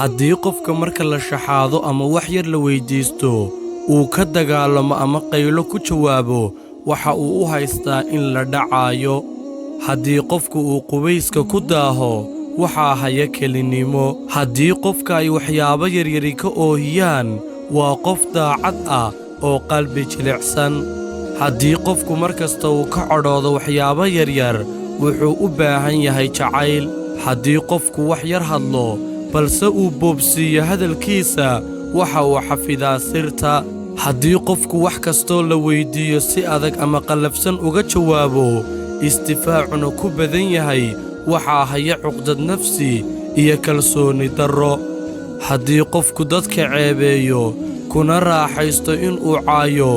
haddii qofka marka la shaxaado ama wax yar la weydiisto uu ka dagaalamo ama qaylo ku jawaabo waxa uu u haystaa in la dhacaayo haddii qofku uu qubayska ku daaho waxaa haya kelinimo haddii qofka ay waxyaabo yaryari ka oohiyaan waa qof daacad ah oo qalbi jilicsan haddii qofku markasta uu ka cadhoodo waxyaabo yaryar wuxuu u baahan yahay jacayl haddii qofku wax yar hadlo balse uu boobsiiyo hadalkiisa waxa uu xafidaa sirta haddii qofku wax kastoo la weydiiyo si adag ama qallafsan uga jawaabo istifaacuna ku badan yahay waxaa haya cuqdad nafsi iyo kalsooni darro haddii qofku dadka ceebeeyo kuna raaxaysto inuu caayo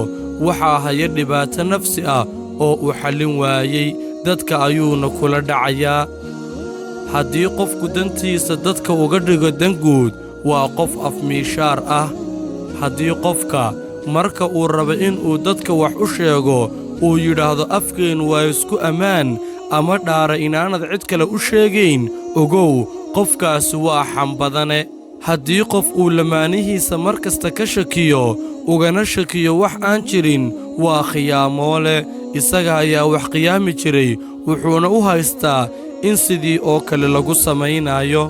waxaa haya dhibaato nafsi ah oo uu xallin waayey dadka ayuuna kula dhacayaa haddii qofku dantiisa dadka uga dhigo dan guud waa qof afmiishaar ah haddii qofka marka uu rabo inuu dadka wax u sheego uu yidhaahdo afkeennu waa isku ammaan ama dhaara inaanad cid kale u sheegayn ogow qofkaasi waa xambadane haddii qof uu lamaanihiisa mar kasta ka shakiyo ugana shakiyo wax aan jirin waa khiyaamoole isaga ayaa wax qiyaami jiray wuxuuna u haystaa in sidii oo kale lagu samaynayo